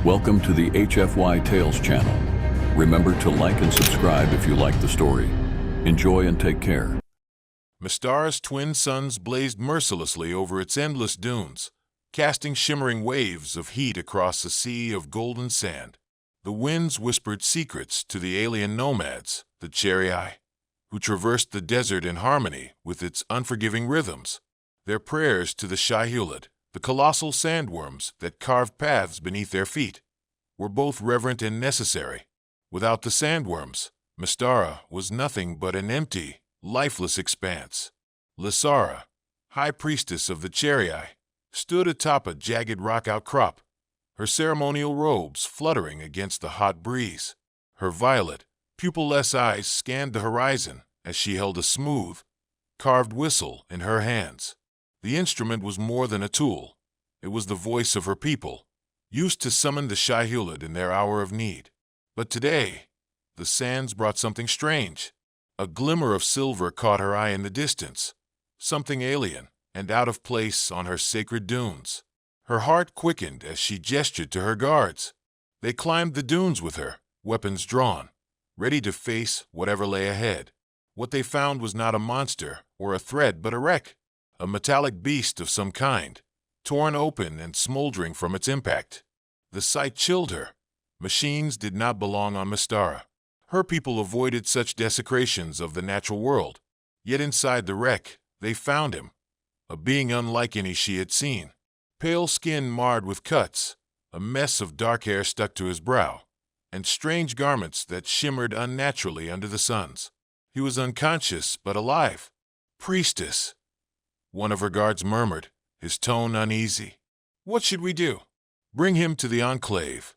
Welcome to the HFY Tales channel. Remember to like and subscribe if you like the story. Enjoy and take care. Mystara's twin suns blazed mercilessly over its endless dunes, casting shimmering waves of heat across a sea of golden sand. The winds whispered secrets to the alien nomads, the Cherii, who traversed the desert in harmony with its unforgiving rhythms. Their prayers to the Shai Hulud, the colossal sandworms that carved paths beneath their feet, were both reverent and necessary. Without the sandworms, Mystara was nothing but an empty, lifeless expanse. Lysara, high priestess of the Cherii, stood atop a jagged rock outcrop, her ceremonial robes fluttering against the hot breeze. Her violet, pupilless eyes scanned the horizon as she held a smooth, carved whistle in her hands. The instrument was more than a tool. It was the voice of her people, used to summon the Shai Hulud in their hour of need. But today, the sands brought something strange. A glimmer of silver caught her eye in the distance, something alien and out of place on her sacred dunes. Her heart quickened as she gestured to her guards. They climbed the dunes with her, weapons drawn, ready to face whatever lay ahead. What they found was not a monster or a threat, but a wreck, a metallic beast of some kind, torn open and smoldering from its impact. The sight chilled her. Machines did not belong on Mystara. Her people avoided such desecrations of the natural world. Yet inside the wreck, they found him, a being unlike any she had seen. Pale skin marred with cuts, a mess of dark hair stuck to his brow, and strange garments that shimmered unnaturally under the suns. He was unconscious but alive. "Priestess," one of her guards murmured, his tone uneasy. "What should we do?" "Bring him to the Enclave,"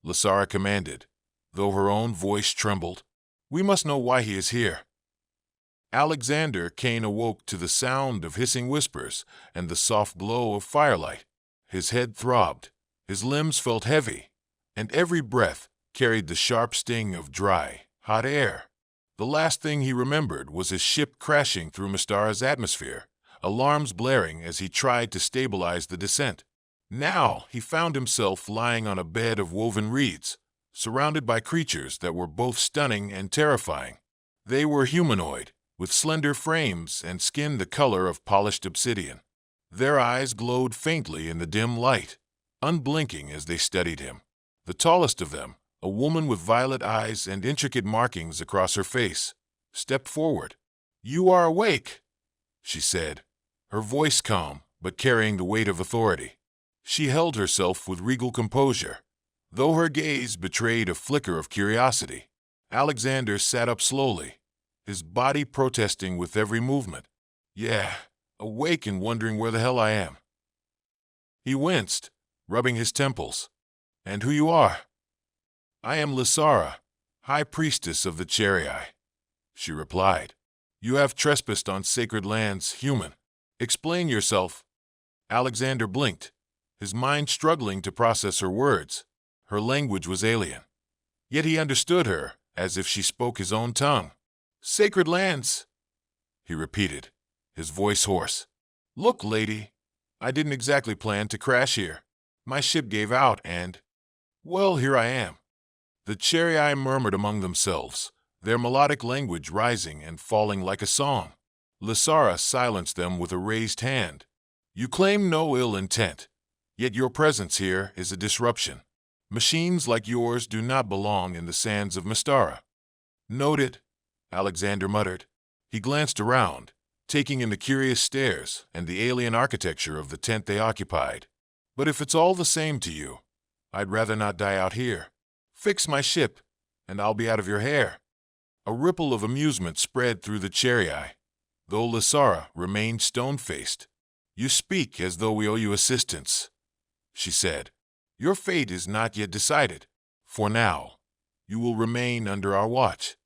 Lysara commanded, though her own voice trembled. "We must know why he is here." Alexander Kane awoke to the sound of hissing whispers and the soft glow of firelight. His head throbbed, his limbs felt heavy, and every breath carried the sharp sting of dry, hot air. The last thing he remembered was his ship crashing through Mystara's atmosphere, alarms blaring as he tried to stabilize the descent. Now he found himself lying on a bed of woven reeds, surrounded by creatures that were both stunning and terrifying. They were humanoid, with slender frames and skin the color of polished obsidian. Their eyes glowed faintly in the dim light, unblinking as they studied him. The tallest of them, a woman with violet eyes and intricate markings across her face, stepped forward. "You are awake," she said, her voice calm but carrying the weight of authority. She held herself with regal composure, though her gaze betrayed a flicker of curiosity. Alexander sat up slowly, his body protesting with every movement. "Yeah, awake and wondering where the hell I am." He winced, rubbing his temples. "And who you are?" "I am Lysara, high priestess of the Cherii," she replied. "You have trespassed on sacred lands, human. Explain yourself." Alexander blinked, his mind struggling to process her words. Her language was alien, yet he understood her as if she spoke his own tongue. "Sacred lands," he repeated, his voice hoarse. "Look, lady, I didn't exactly plan to crash here. My ship gave out and, well, here I am." The Cherii murmured among themselves, their melodic language rising and falling like a song. Lysara silenced them with a raised hand. "You claim no ill intent, yet your presence here is a disruption. Machines like yours do not belong in the sands of Mystara." "Noted," Alexander muttered. He glanced around, taking in the curious stares and the alien architecture of the tent they occupied. "But if it's all the same to you, I'd rather not die out here. Fix my ship, and I'll be out of your hair." A ripple of amusement spread through the Cherii, though Lysara remained stone-faced. "You speak as though we owe you assistance," she said. "Your fate is not yet decided. For now, you will remain under our watch."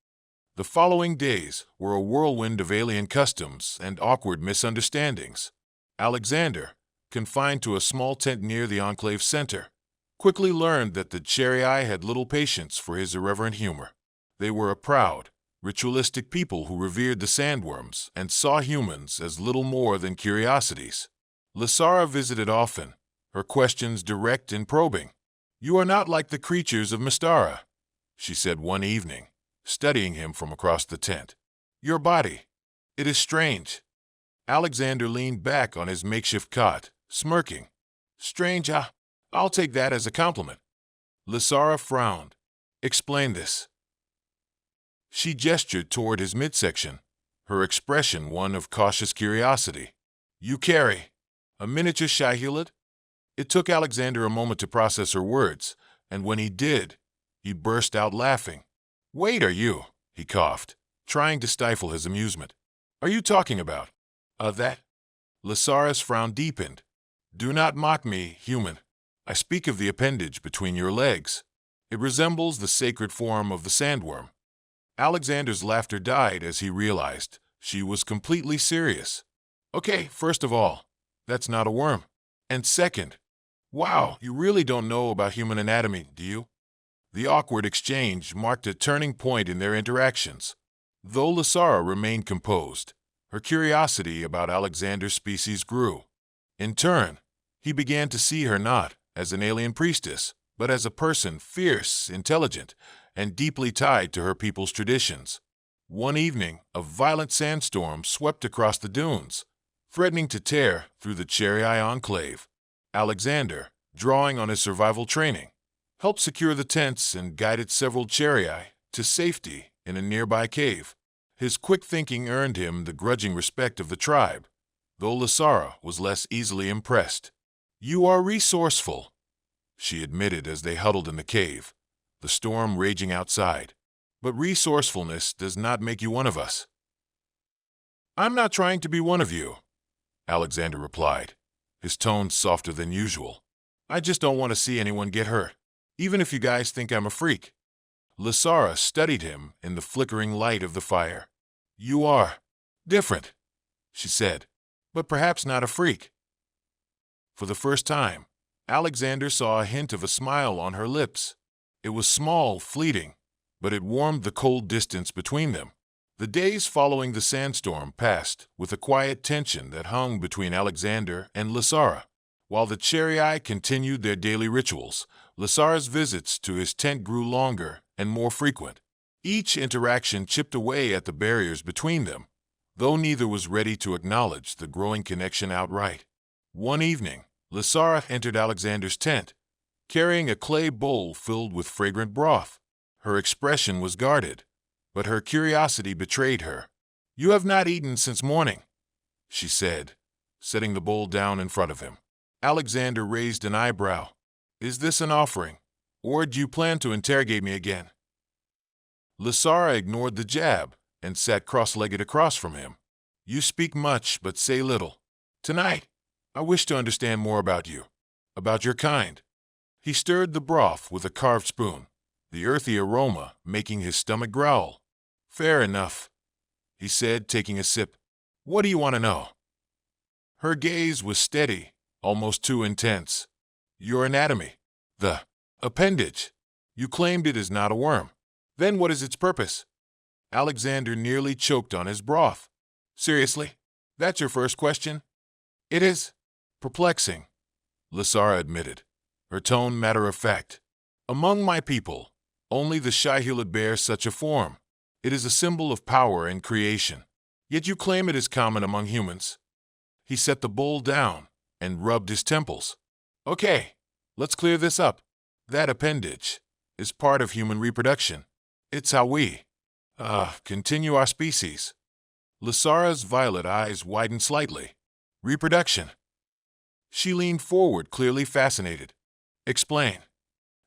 The following days were a whirlwind of alien customs and awkward misunderstandings. Alexander, confined to a small tent near the Enclave center, quickly learned that the Cherii had little patience for his irreverent humor. They were a proud, ritualistic people who revered the sandworms and saw humans as little more than curiosities. Lysara visited often, her questions direct and probing. You are not like the creatures of Mystara, she said one evening, studying him from across the tent. Your body, it is strange. Alexander leaned back on his makeshift cot, smirking. Strange, I'll take that as a compliment. Lysara frowned. Explain this. She gestured toward his midsection, her expression one of cautious curiosity. You carry a miniature Shai Hulud? It took Alexander a moment to process her words, and when he did, he burst out laughing. Wait, are you? He coughed, trying to stifle his amusement. Are you talking about that? Lysara's frown deepened. Do not mock me, human. I speak of the appendage between your legs. It resembles the sacred form of the sandworm. Alexander's laughter died as he realized she was completely serious. Okay, first of all, that's not a worm. And second, wow, you really don't know about human anatomy, do you? The awkward exchange marked a turning point in their interactions. Though Lysara remained composed, her curiosity about Alexander's species grew. In turn, he began to see her not as an alien priestess, but as a person fierce, intelligent, and deeply tied to her people's traditions. One evening, a violent sandstorm swept across the dunes, threatening to tear through the Cherii enclave. Alexander, drawing on his survival training, helped secure the tents and guided several Cherii to safety in a nearby cave. His quick thinking earned him the grudging respect of the tribe, though Lysara was less easily impressed. You are resourceful, she admitted as they huddled in the cave, the storm raging outside. But resourcefulness does not make you one of us. I'm not trying to be one of you, Alexander replied, his tone softer than usual. I just don't want to see anyone get hurt, even if you guys think I'm a freak. Lysara studied him in the flickering light of the fire. You are different, she said, but perhaps not a freak. For the first time, Alexander saw a hint of a smile on her lips. It was small, fleeting, but it warmed the cold distance between them. The days following the sandstorm passed with a quiet tension that hung between Alexander and Lysara. While the Cherii continued their daily rituals, Lysara's visits to his tent grew longer and more frequent. Each interaction chipped away at the barriers between them, though neither was ready to acknowledge the growing connection outright. One evening, Lysara entered Alexander's tent, carrying a clay bowl filled with fragrant broth. Her expression was guarded, but her curiosity betrayed her. You have not eaten since morning, she said, setting the bowl down in front of him. Alexander raised an eyebrow. Is this an offering, or do you plan to interrogate me again? Lysara ignored the jab and sat cross-legged across from him. You speak much, but say little. Tonight, I wish to understand more about you, about your kind. He stirred the broth with a carved spoon, the earthy aroma making his stomach growl. Fair enough, he said, taking a sip. What do you want to know? Her gaze was steady, almost too intense. Your anatomy, the appendage. You claimed it is not a worm. Then what is its purpose? Alexander nearly choked on his broth. Seriously? That's your first question? It is perplexing, Lysara admitted, her tone matter-of-fact. Among my people, only the Shai Hulud bears such a form. It is a symbol of power and creation. Yet you claim it is common among humans. He set the bowl down and rubbed his temples. Okay, let's clear this up. That appendage is part of human reproduction. It's how we, continue our species. Lysara's violet eyes widened slightly. Reproduction. She leaned forward, clearly fascinated. Explain.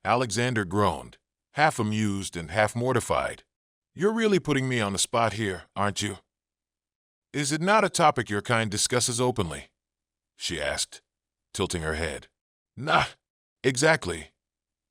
Alexander groaned, half amused and half mortified. You're really putting me on the spot here, aren't you? Is it not a topic your kind discusses openly? She asked, tilting her head. Nah, exactly,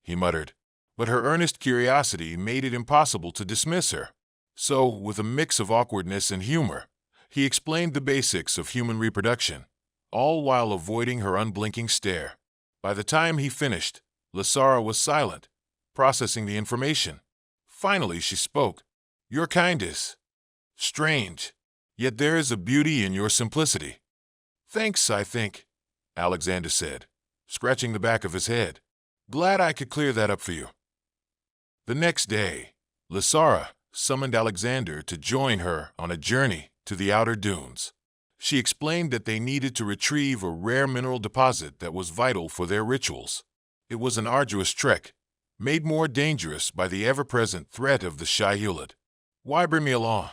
he muttered, but her earnest curiosity made it impossible to dismiss her. So, with a mix of awkwardness and humor, he explained the basics of human reproduction, all while avoiding her unblinking stare. By the time he finished, Lysara was silent, processing the information. Finally, she spoke. Your kind is strange, yet there is a beauty in your simplicity. Thanks, I think, Alexander said, scratching the back of his head. Glad I could clear that up for you. The next day, Lysara summoned Alexander to join her on a journey to the outer dunes. She explained that they needed to retrieve a rare mineral deposit that was vital for their rituals. It was an arduous trek, made more dangerous by the ever-present threat of the Shai Hulud. Why bring me along?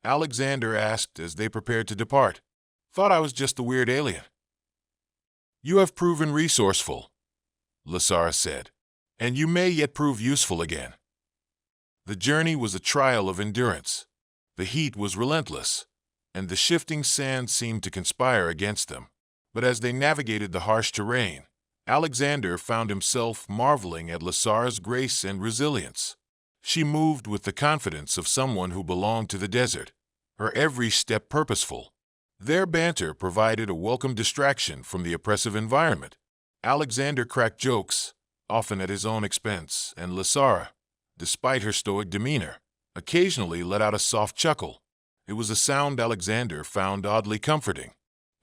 Alexander asked as they prepared to depart. Thought I was just a weird alien. You have proven resourceful, Lysara said, and you may yet prove useful again. The journey was a trial of endurance. The heat was relentless, and the shifting sand seemed to conspire against them. But as they navigated the harsh terrain, Alexander found himself marveling at Lysara's grace and resilience. She moved with the confidence of someone who belonged to the desert, her every step purposeful. Their banter provided a welcome distraction from the oppressive environment. Alexander cracked jokes, often at his own expense, and Lysara, despite her stoic demeanor, occasionally let out a soft chuckle. It was a sound Alexander found oddly comforting.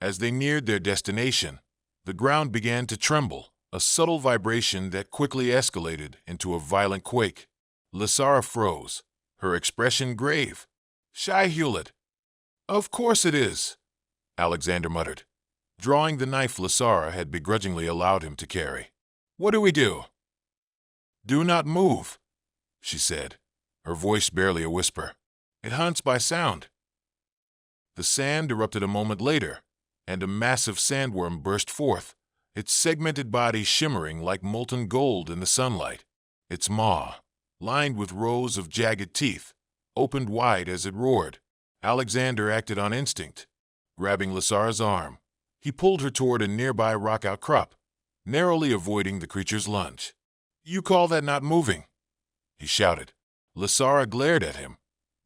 As they neared their destination, the ground began to tremble, a subtle vibration that quickly escalated into a violent quake. Lysara froze, her expression grave. Shai Hulud. Of course it is, Alexander muttered, drawing the knife Lysara had begrudgingly allowed him to carry. What do we do? Do not move, she said, her voice barely a whisper. It hunts by sound. The sand erupted a moment later, and a massive sandworm burst forth, its segmented body shimmering like molten gold in the sunlight. Its maw, lined with rows of jagged teeth, opened wide as it roared. Alexander acted on instinct. Grabbing Lysara's arm, he pulled her toward a nearby rock outcrop, narrowly avoiding the creature's lunge. You call that not moving? He shouted. Lysara glared at him,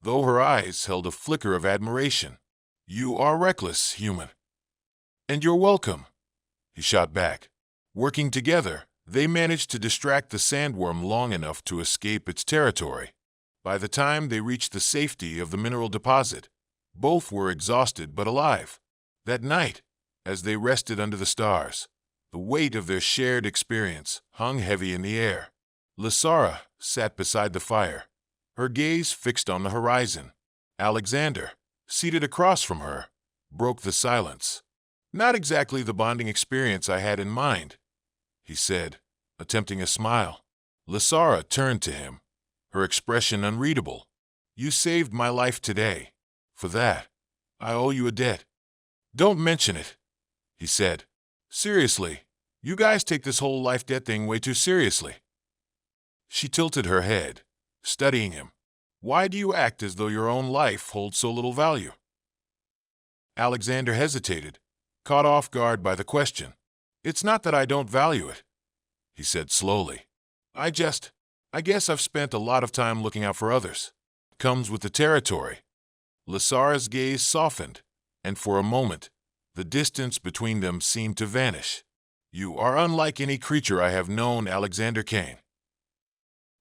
though her eyes held a flicker of admiration. You are reckless, human. And you're welcome, he shot back. Working together, they managed to distract the sandworm long enough to escape its territory. By the time they reached the safety of the mineral deposit, both were exhausted but alive. That night, as they rested under the stars, the weight of their shared experience hung heavy in the air. Lysara sat beside the fire, her gaze fixed on the horizon. Alexander, seated across from her, broke the silence. Not exactly the bonding experience I had in mind, he said, attempting a smile. Lysara turned to him, her expression unreadable. You saved my life today. For that, I owe you a debt. Don't mention it, he said. Seriously, you guys take this whole life debt thing way too seriously. She tilted her head, studying him. Why do you act as though your own life holds so little value? Alexander hesitated, caught off guard by the question. It's not that I don't value it, he said slowly. I guess I've spent a lot of time looking out for others. Comes with the territory. Lysara's gaze softened, and for a moment, the distance between them seemed to vanish. You are unlike any creature I have known, Alexander Kane.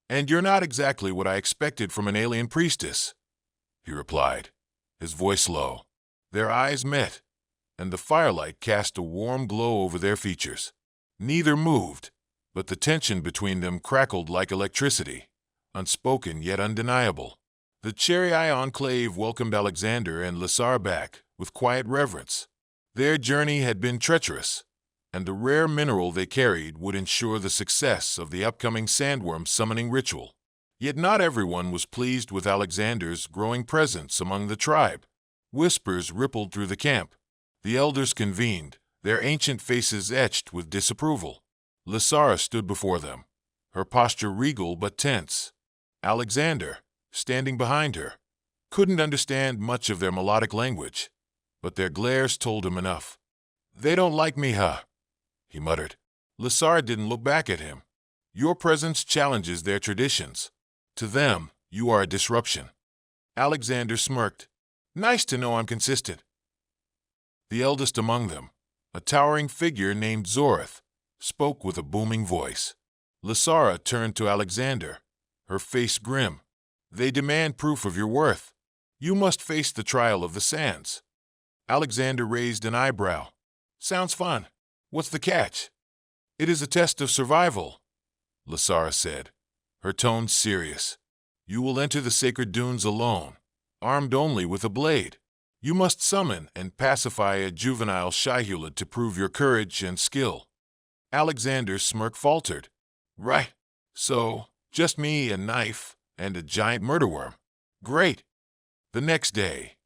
And you're not exactly what I expected from an alien priestess, he replied, his voice low. Their eyes met, and the firelight cast a warm glow over their features. Neither moved, but the tension between them crackled like electricity, unspoken yet undeniable. The Cherry Eye Enclave welcomed Alexander and Lysara back with quiet reverence. Their journey had been treacherous, and the rare mineral they carried would ensure the success of the upcoming sandworm summoning ritual. Yet not everyone was pleased with Alexander's growing presence among the tribe. Whispers rippled through the camp. The elders convened, their ancient faces etched with disapproval. Lysara stood before them, her posture regal but tense. Alexander, standing behind her, couldn't understand much of their melodic language, but their glares told him enough. They don't like me, huh? He muttered. Lysara didn't look back at him. Your presence challenges their traditions. To them, you are a disruption. Alexander smirked. Nice to know I'm consistent. The eldest among them, a towering figure named Zorith, spoke with a booming voice. Lysara turned to Alexander, her face grim. They demand proof of your worth. You must face the trial of the sands. Alexander raised an eyebrow. Sounds fun. What's the catch? It is a test of survival, Lasara said, her tone serious. You will enter the sacred dunes alone, armed only with a blade. You must summon and pacify a juvenile Shai Hulud to prove your courage and skill. Alexander's smirk faltered. Right. So, just me, a knife, and a giant murder worm. Great. The next day,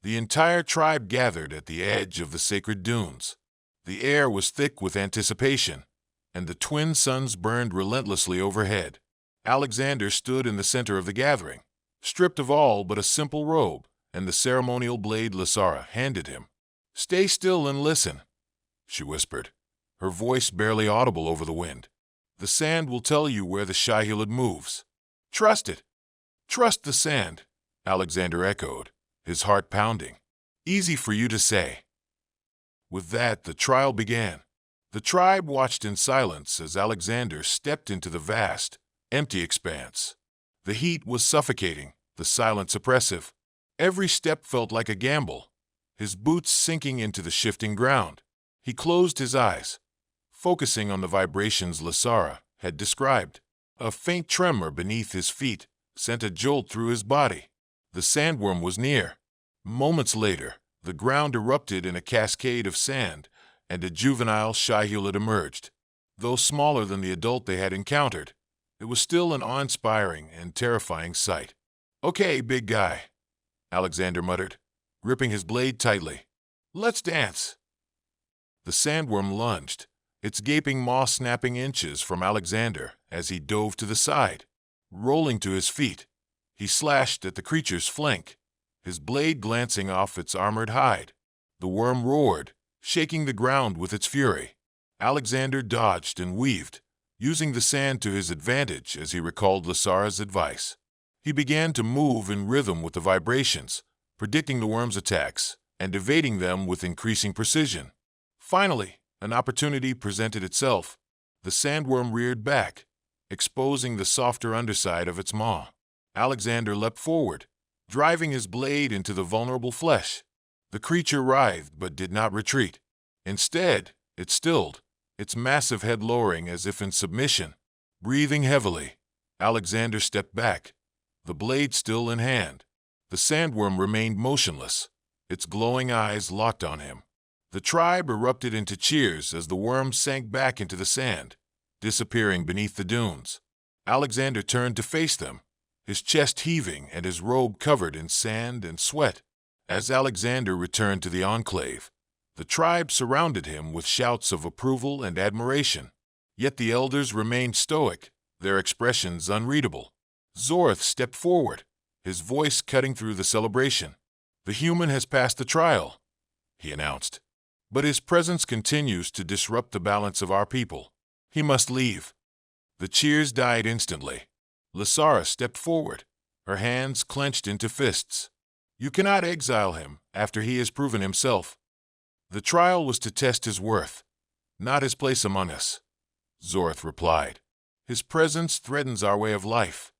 the entire tribe gathered at the edge of the sacred dunes. The air was thick with anticipation, and the twin suns burned relentlessly overhead. Alexander stood in the center of the gathering, stripped of all but a simple robe and the ceremonial blade Lasara handed him. Stay still and listen, she whispered, her voice barely audible over the wind. The sand will tell you where the Shai Hulud moves. Trust it. Trust the sand, Alexander echoed, his heart pounding. Easy for you to say. With that, the trial began. The tribe watched in silence as Alexander stepped into the vast, empty expanse. The heat was suffocating, the silence oppressive. Every step felt like a gamble, his boots sinking into the shifting ground. He closed his eyes, focusing on the vibrations Lasara had described. A faint tremor beneath his feet sent a jolt through his body. The sandworm was near. Moments later, the ground erupted in a cascade of sand, and a juvenile Shai Hulud emerged. Though smaller than the adult they had encountered, it was still an awe-inspiring and terrifying sight. Okay, big guy, Alexander muttered, gripping his blade tightly. Let's dance. The sandworm lunged, its gaping maw snapping inches from Alexander as he dove to the side. Rolling to his feet, he slashed at the creature's flank, his blade glancing off its armored hide. The worm roared, shaking the ground with its fury. Alexander dodged and weaved, using the sand to his advantage as he recalled Lasara's advice. He began to move in rhythm with the vibrations, predicting the worm's attacks and evading them with increasing precision. Finally, an opportunity presented itself. The sandworm reared back, exposing the softer underside of its maw. Alexander leapt forward, driving his blade into the vulnerable flesh. The creature writhed but did not retreat. Instead, it stilled, its massive head lowering as if in submission. Breathing heavily, Alexander stepped back, the blade still in hand. The sandworm remained motionless, its glowing eyes locked on him. The tribe erupted into cheers as the worm sank back into the sand, disappearing beneath the dunes. Alexander turned to face them, his chest heaving and his robe covered in sand and sweat. As Alexander returned to the enclave, the tribe surrounded him with shouts of approval and admiration. Yet the elders remained stoic, their expressions unreadable. Zorth stepped forward, his voice cutting through the celebration. The human has passed the trial, he announced. But his presence continues to disrupt the balance of our people. He must leave. The cheers died instantly. Lasara stepped forward, her hands clenched into fists. You cannot exile him after he has proven himself. The trial was to test his worth, not his place among us, Zorth replied. His presence threatens our way of life.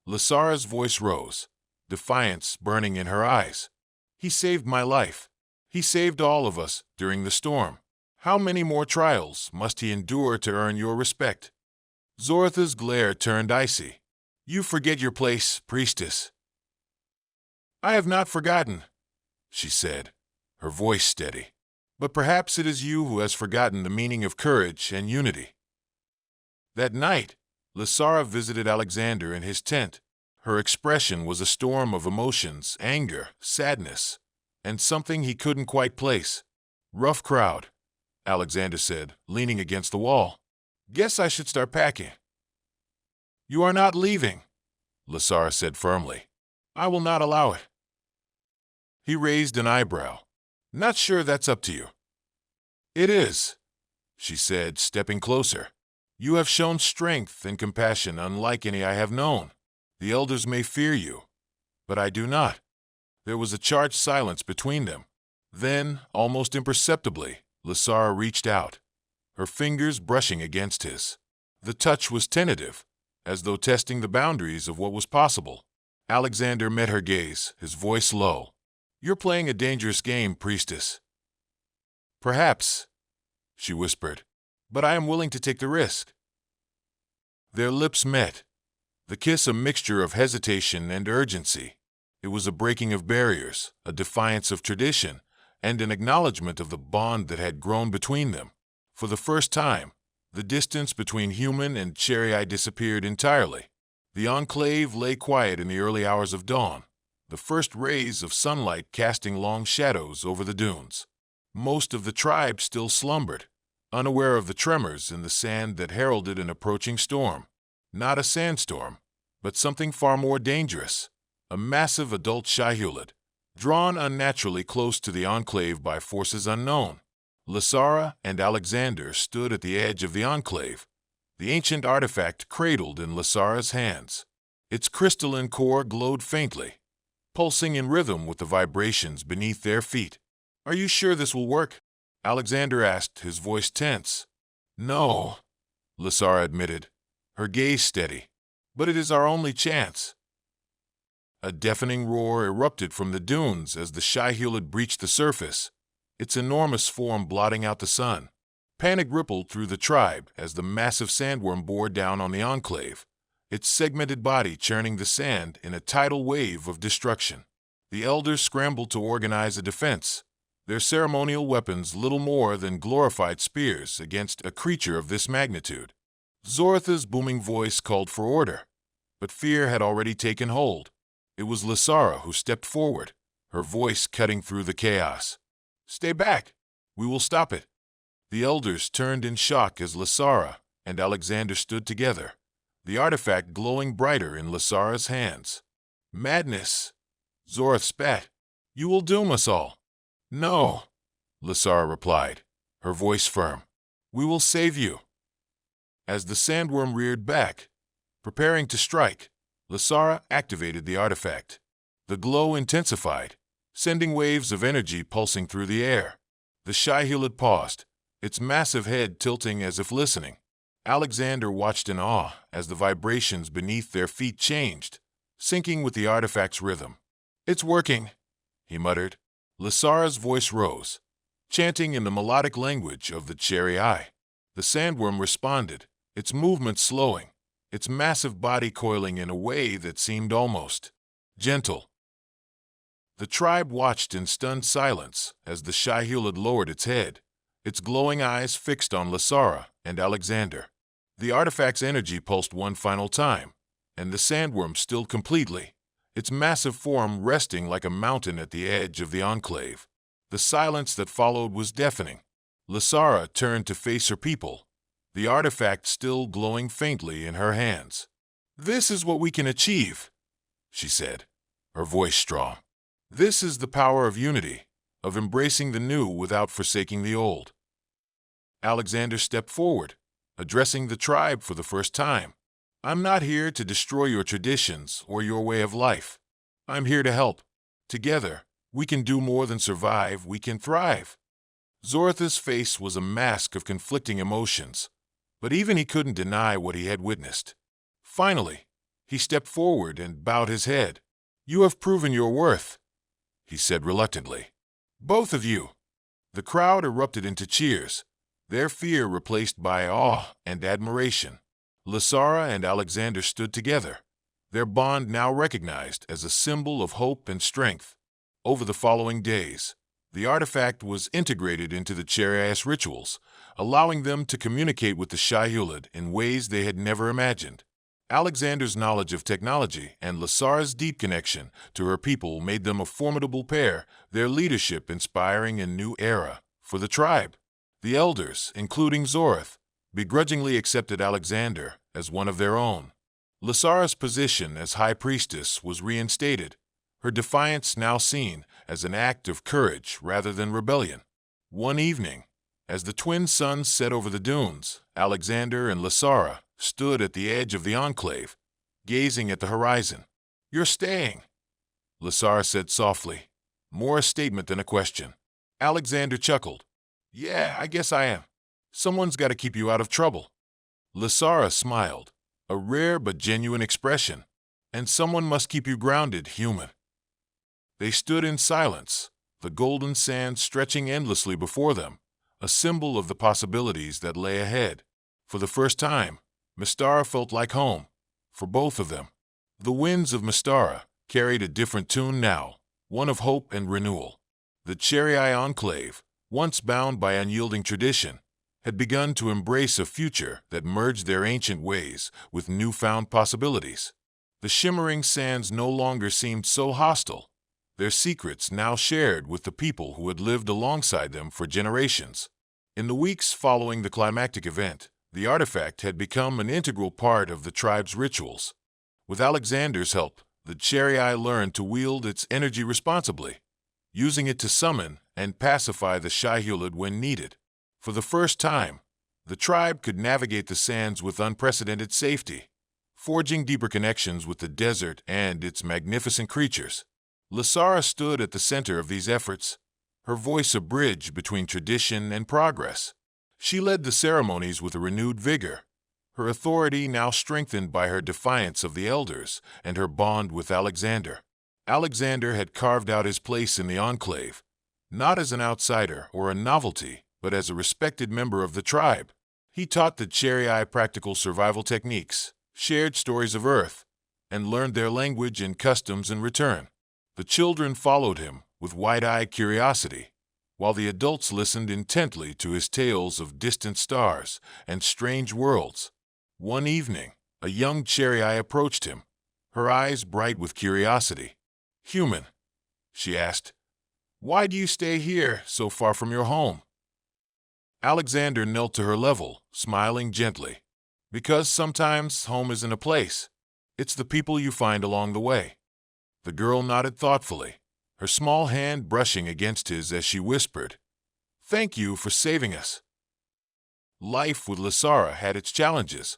Lasara's voice rose, defiance burning in her eyes. He saved my life. He saved all of us during the storm. How many more trials must he endure to earn your respect? Zortha's glare turned icy. You forget your place, priestess. I have not forgotten, she said, her voice steady. But perhaps it is you who has forgotten the meaning of courage and unity. That night, Lasara visited Alexander in his tent. Her expression was a storm of emotions, anger, sadness, and something he couldn't quite place. Rough crowd, Alexander said, leaning against the wall. Guess I should start packing. You are not leaving, Lasara said firmly. I will not allow it. He raised an eyebrow. Not sure that's up to you. It is, she said, stepping closer. You have shown strength and compassion unlike any I have known. The elders may fear you, but I do not. There was a charged silence between them. Then, almost imperceptibly, Lasara reached out, her fingers brushing against his. The touch was tentative, as though testing the boundaries of what was possible. Alexander met her gaze, his voice low. You're playing a dangerous game, priestess. Perhaps, she whispered. but I am willing to take the risk." Their lips met, the kiss a mixture of hesitation and urgency. It was a breaking of barriers, a defiance of tradition, and an acknowledgement of the bond that had grown between them. For the first time, the distance between human and Cherry disappeared entirely. The enclave lay quiet in the early hours of dawn, the first rays of sunlight casting long shadows over the dunes. Most of the tribe still slumbered, unaware of the tremors in the sand that heralded an approaching storm. Not a sandstorm, but something far more dangerous. A massive adult Shai Hulud, drawn unnaturally close to the enclave by forces unknown. Lysara and Alexander stood at the edge of the enclave, the ancient artifact cradled in Lysara's hands. Its crystalline core glowed faintly, pulsing in rhythm with the vibrations beneath their feet. "Are you sure this will work?" Alexander asked, his voice tense. "No," Lysara admitted, her gaze steady. "But it is our only chance." A deafening roar erupted from the dunes as the Shai Hulud breached the surface, its enormous form blotting out the sun. Panic rippled through the tribe as the massive sandworm bore down on the enclave, its segmented body churning the sand in a tidal wave of destruction. The elders scrambled to organize a defense, their ceremonial weapons little more than glorified spears against a creature of this magnitude. Zoratha's booming voice called for order, but fear had already taken hold. It was Lysara who stepped forward, her voice cutting through the chaos. "Stay back! We will stop it." The elders turned in shock as Lysara and Alexander stood together, the artifact glowing brighter in Lysara's hands. "Madness!" Zorath spat. "You will doom us all." "No," Lysara replied, her voice firm. "We will save you." As the sandworm reared back, preparing to strike, Lysara activated the artifact. The glow intensified, sending waves of energy pulsing through the air. The Shai Hulud paused, its massive head tilting as if listening. Alexander watched in awe as the vibrations beneath their feet changed, syncing with the artifact's rhythm. "It's working," he muttered. Lysara's voice rose, chanting in the melodic language of the Cherry. The sandworm responded, its movements slowing, its massive body coiling in a way that seemed almost gentle. The tribe watched in stunned silence as the Shai Hulud lowered its head, its glowing eyes fixed on Lysara and Alexander. The artifact's energy pulsed one final time, and the sandworm stilled completely, its massive form resting like a mountain at the edge of the enclave. The silence that followed was deafening. Lysara turned to face her people, the artifact still glowing faintly in her hands. "This is what we can achieve," she said, her voice strong. "This is the power of unity, of embracing the new without forsaking the old." Alexander stepped forward, addressing the tribe for the first time. "I'm not here to destroy your traditions or your way of life. I'm here to help. Together, we can do more than survive, we can thrive." Zoratha's face was a mask of conflicting emotions, but even he couldn't deny what he had witnessed. Finally, he stepped forward and bowed his head. "You have proven your worth," he said reluctantly. "Both of you." The crowd erupted into cheers, their fear replaced by awe and admiration. Lysara and Alexander stood together, their bond now recognized as a symbol of hope and strength. Over the following days, the artifact was integrated into the Cherry's rituals, allowing them to communicate with the Shai Hulud in ways they had never imagined. Alexander's knowledge of technology and Lysara's deep connection to her people made them a formidable pair, their leadership inspiring a new era for the tribe. The elders, including Zorath, begrudgingly accepted Alexander as one of their own. Lysara's position as High Priestess was reinstated, her defiance now seen as an act of courage rather than rebellion. One evening, as the twin suns set over the dunes, Alexander and Lysara stood at the edge of the enclave, gazing at the horizon. "You're staying," Lysara said softly, more a statement than a question. Alexander chuckled. "Yeah, I guess I am. Someone's got to keep you out of trouble." Lysara smiled, a rare but genuine expression. "And someone must keep you grounded, human." They stood in silence, the golden sand stretching endlessly before them, a symbol of the possibilities that lay ahead. For the first time, Mystara felt like home, for both of them. The winds of Mystara carried a different tune now, one of hope and renewal. The Cherrii Enclave, once bound by unyielding tradition, had begun to embrace a future that merged their ancient ways with newfound possibilities. The shimmering sands no longer seemed so hostile, their secrets now shared with the people who had lived alongside them for generations. In the weeks following the climactic event, the artifact had become an integral part of the tribe's rituals. With Alexander's help, the Cherrii learned to wield its energy responsibly, using it to summon and pacify the Shai Hulud when needed. For the first time, the tribe could navigate the sands with unprecedented safety, forging deeper connections with the desert and its magnificent creatures. Lysara stood at the center of these efforts, her voice a bridge between tradition and progress. She led the ceremonies with a renewed vigor, her authority now strengthened by her defiance of the elders and her bond with Alexander. Alexander had carved out his place in the Enclave, not as an outsider or a novelty, but as a respected member of the tribe. He taught the Cherrii practical survival techniques, shared stories of Earth, and learned their language and customs in return. The children followed him with wide-eyed curiosity, while the adults listened intently to his tales of distant stars and strange worlds. One evening, a young Cherrii approached him, her eyes bright with curiosity. "Human," she asked, "why do you stay here so far from your home?" Alexander knelt to her level, smiling gently. "Because sometimes home isn't a place. It's the people you find along the way." The girl nodded thoughtfully, her small hand brushing against his as she whispered, "Thank you for saving us." Life with Lysara had its challenges,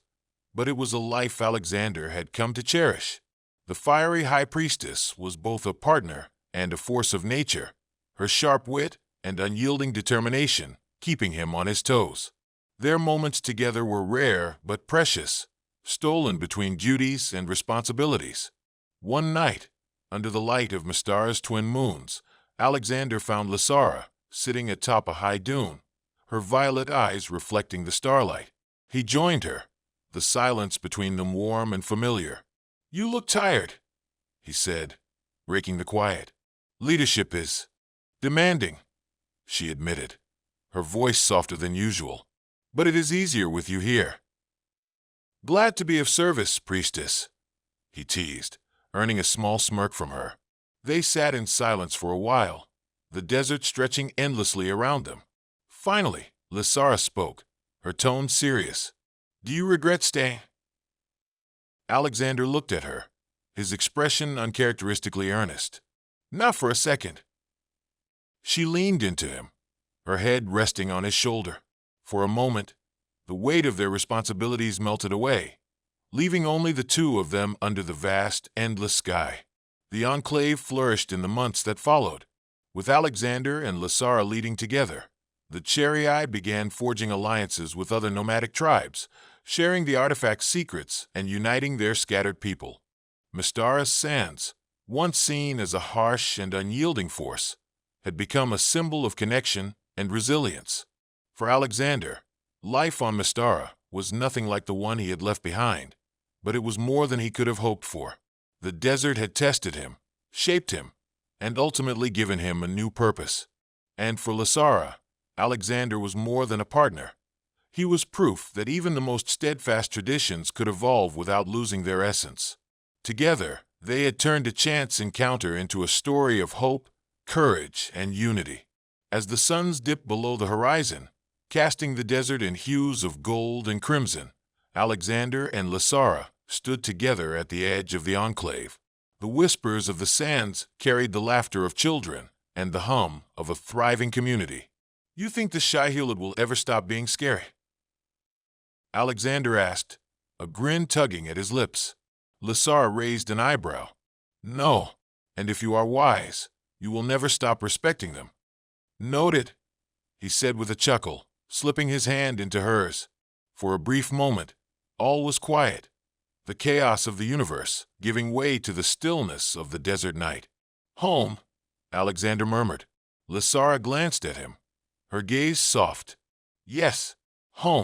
but it was a life Alexander had come to cherish. The fiery high priestess was both a partner and a force of nature, her sharp wit and unyielding determination keeping him on his toes. Their moments together were rare but precious, stolen between duties and responsibilities. One night, under the light of Mystara's twin moons, Alexander found Lysara sitting atop a high dune, her violet eyes reflecting the starlight. He joined her, the silence between them warm and familiar. "You look tired," he said, breaking the quiet. "Leadership is demanding," she admitted, her voice softer than usual. "But it is easier with you here." "Glad to be of service, priestess," he teased, earning a small smirk from her. They sat in silence for a while, the desert stretching endlessly around them. Finally, Lysara spoke, her tone serious. "Do you regret staying?" Alexander looked at her, his expression uncharacteristically earnest. "Not for a second." She leaned into him, her head resting on his shoulder. For a moment, the weight of their responsibilities melted away, leaving only the two of them under the vast, endless sky. The Enclave flourished in the months that followed. With Alexander and Lysara leading together, the Cherrii began forging alliances with other nomadic tribes, sharing the artifact's secrets and uniting their scattered people. Mystara's sands, once seen as a harsh and unyielding force, had become a symbol of connection and resilience. For Alexander, life on Mystara was nothing like the one he had left behind, but it was more than he could have hoped for. The desert had tested him, shaped him, and ultimately given him a new purpose. And for Lysara, Alexander was more than a partner. He was proof that even the most steadfast traditions could evolve without losing their essence. Together, they had turned a chance encounter into a story of hope, courage, and unity. As the suns dipped below the horizon, casting the desert in hues of gold and crimson, Alexander and Lysara stood together at the edge of the Enclave. The whispers of the sands carried the laughter of children and the hum of a thriving community. "You think the Shai Hulud will ever stop being scary?" Alexander asked, a grin tugging at his lips. Lysara raised an eyebrow. "No, and if you are wise, you will never stop respecting them." "Noted," he said with a chuckle, slipping his hand into hers. For a brief moment, all was quiet, the chaos of the universe giving way to the stillness of the desert night. "Home," Alexander murmured. Lysara glanced at him, her gaze soft. Yes, home.